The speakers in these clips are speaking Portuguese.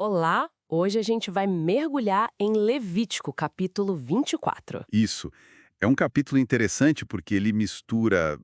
Olá! Hoje a gente vai mergulhar em Levítico, capítulo 24. Isso. É um capítulo interessante porque ele mistura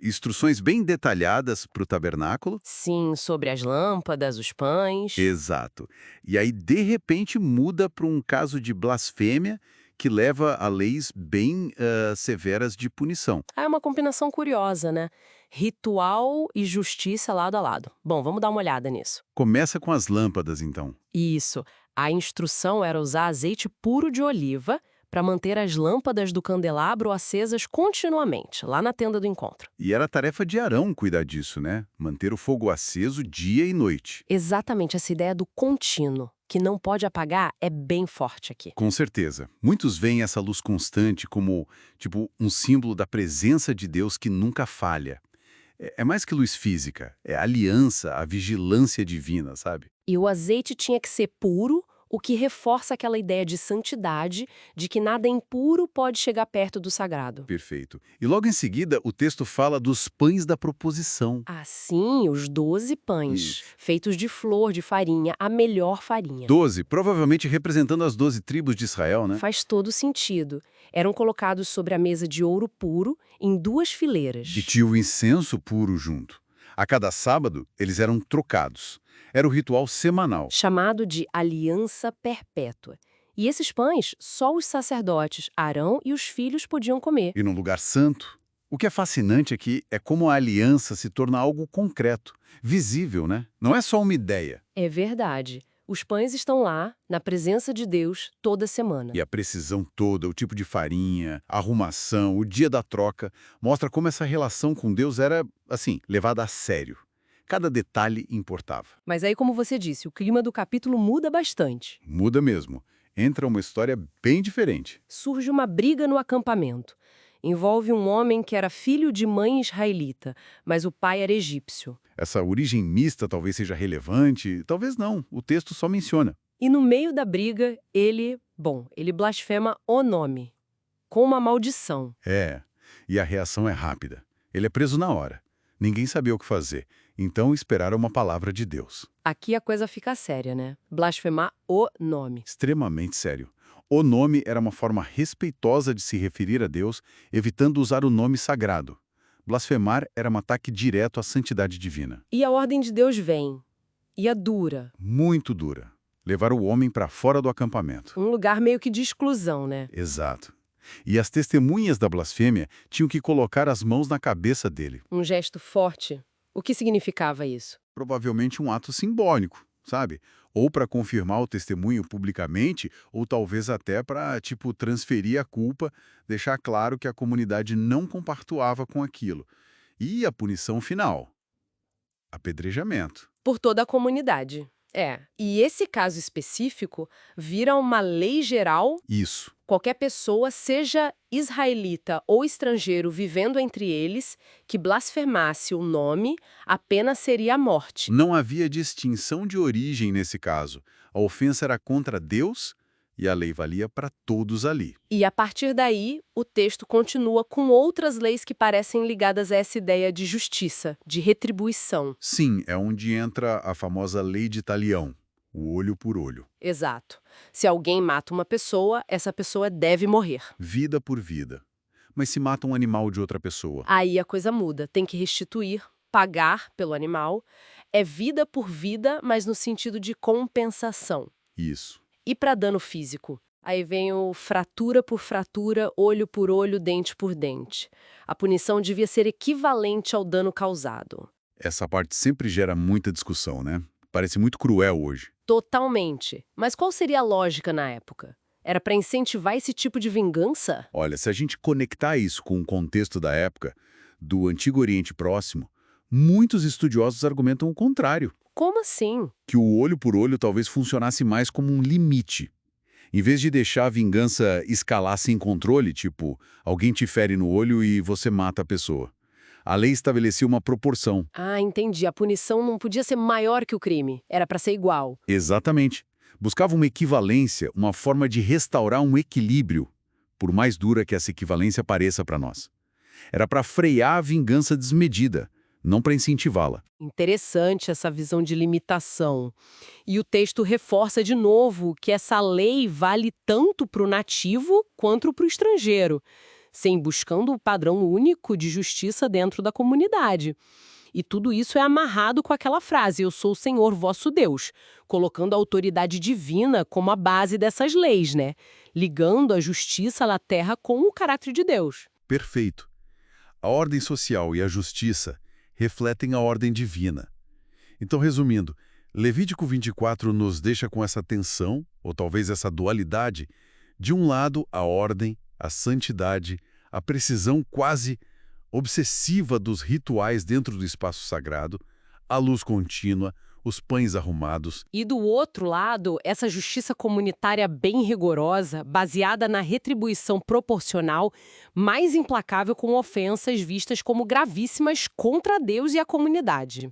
instruções bem detalhadas para o tabernáculo. Sim, sobre as lâmpadas, os pães. Exato. E aí, de repente, muda para um caso de blasfêmia que leva a leis bem severas de punição. Ah, é uma combinação curiosa, né? Ritual e justiça lado a lado. Bom, vamos dar uma olhada nisso. Começa com as lâmpadas, então. Isso. A instrução era usar azeite puro de oliva para manter as lâmpadas do candelabro acesas continuamente, lá na tenda do encontro. E era tarefa de Arão cuidar disso, né? Manter o fogo aceso dia e noite. Exatamente essa ideia do contínuo, que não pode apagar, é bem forte aqui. Com certeza. Muitos veem essa luz constante como, tipo, um símbolo da presença de Deus que nunca falha. É mais que luz física, é a aliança, a vigilância divina, sabe? E o azeite tinha que ser puro, o que reforça aquela ideia de santidade, de que nada impuro pode chegar perto do sagrado. Perfeito. E logo em seguida, o texto fala dos pães da proposição. Assim, os 12 pães, Isso. feitos de flor de farinha, a melhor farinha. 12, provavelmente representando as 12 tribos de Israel, né? Faz todo sentido. Eram colocados sobre a mesa de ouro puro, em duas fileiras. E tinha o incenso puro junto. A cada sábado, eles eram trocados. Era o ritual semanal. Chamado de aliança perpétua. E esses pães, só os sacerdotes, Arão e os filhos podiam comer. E num lugar santo. O que é fascinante aqui é como a aliança se torna algo concreto, visível, né? Não é só uma ideia. É verdade. Os pães estão lá, na presença de Deus, toda semana. E a precisão toda, o tipo de farinha, a arrumação, o dia da troca, mostra como essa relação com Deus era, assim, levada a sério. Cada detalhe importava. Mas aí, como você disse, o clima do capítulo muda bastante. Muda mesmo. Entra uma história bem diferente. Surge uma briga no acampamento. Envolve um homem que era filho de mãe israelita, mas o pai era egípcio. Essa origem mista talvez seja relevante, talvez não. O texto só menciona. E no meio da briga, ele blasfema o nome, com uma maldição. É, e a reação é rápida. Ele é preso na hora. Ninguém sabia o que fazer, então esperaram uma palavra de Deus. Aqui a coisa fica séria, né? Blasfemar o nome. Extremamente sério. O nome era uma forma respeitosa de se referir a Deus, evitando usar o nome sagrado. Blasfemar era um ataque direto à santidade divina. E a ordem de Deus vem, e é dura. Muito dura. Levar o homem para fora do acampamento. Um lugar meio que de exclusão, né? Exato. E as testemunhas da blasfêmia tinham que colocar as mãos na cabeça dele. Um gesto forte. O que significava isso? Provavelmente um ato simbólico, sabe? Ou para confirmar o testemunho publicamente, ou talvez até para, tipo, transferir a culpa, deixar claro que a comunidade não compactuava com aquilo. E a punição final? Apedrejamento. Por toda a comunidade. É. E esse caso específico vira uma lei geral. Isso. Qualquer pessoa, seja israelita ou estrangeiro vivendo entre eles, que blasfemasse o nome, a pena seria a morte. Não havia distinção de origem nesse caso. A ofensa era contra Deus e a lei valia para todos ali. E a partir daí, o texto continua com outras leis que parecem ligadas a essa ideia de justiça, de retribuição. Sim, é onde entra a famosa lei de Talião, o olho por olho. Exato. Se alguém mata uma pessoa, essa pessoa deve morrer. Vida por vida. Mas se mata um animal de outra pessoa? Aí a coisa muda. Tem que restituir, pagar pelo animal. É vida por vida, mas no sentido de compensação. Isso. E para dano físico? Aí vem o fratura por fratura, olho por olho, dente por dente. A punição devia ser equivalente ao dano causado. Essa parte sempre gera muita discussão, né? Parece muito cruel hoje. Totalmente. Mas qual seria a lógica na época? Era para incentivar esse tipo de vingança? Olha, se a gente conectar isso com o contexto da época, do Antigo Oriente Próximo, muitos estudiosos argumentam o contrário. Como assim? Que o olho por olho talvez funcionasse mais como um limite. Em vez de deixar a vingança escalar sem controle, tipo, alguém te fere no olho e você mata a pessoa. A lei estabelecia uma proporção. Ah, entendi. A punição não podia ser maior que o crime. Era para ser igual. Exatamente. Buscava uma equivalência, uma forma de restaurar um equilíbrio, por mais dura que essa equivalência pareça para nós. Era para frear a vingança desmedida, não para incentivá-la. Interessante essa visão de limitação. E o texto reforça de novo que essa lei vale tanto para o nativo quanto para o estrangeiro, sem buscando o padrão único de justiça dentro da comunidade. E tudo isso é amarrado com aquela frase, eu sou o Senhor vosso Deus, colocando a autoridade divina como a base dessas leis, né? Ligando a justiça na terra com o caráter de Deus. Perfeito. A ordem social e a justiça refletem a ordem divina. Então, resumindo, Levítico 24 nos deixa com essa tensão, ou talvez essa dualidade, de um lado a ordem, a santidade, a precisão quase obsessiva dos rituais dentro do espaço sagrado, a luz contínua, os pães arrumados. E do outro lado, essa justiça comunitária bem rigorosa, baseada na retribuição proporcional, mais implacável com ofensas vistas como gravíssimas contra Deus e a comunidade.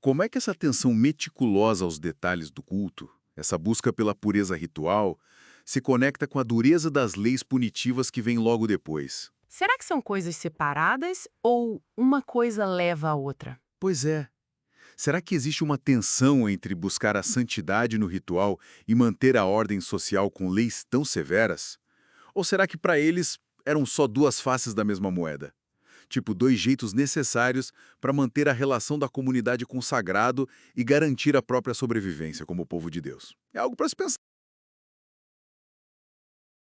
Como é que essa atenção meticulosa aos detalhes do culto, essa busca pela pureza ritual, se conecta com a dureza das leis punitivas que vem logo depois? Será que são coisas separadas ou uma coisa leva a outra? Pois é. Será que existe uma tensão entre buscar a santidade no ritual e manter a ordem social com leis tão severas? Ou será que para eles eram só duas faces da mesma moeda? Tipo, dois jeitos necessários para manter a relação da comunidade com o sagrado e garantir a própria sobrevivência como povo de Deus. É algo para se pensar.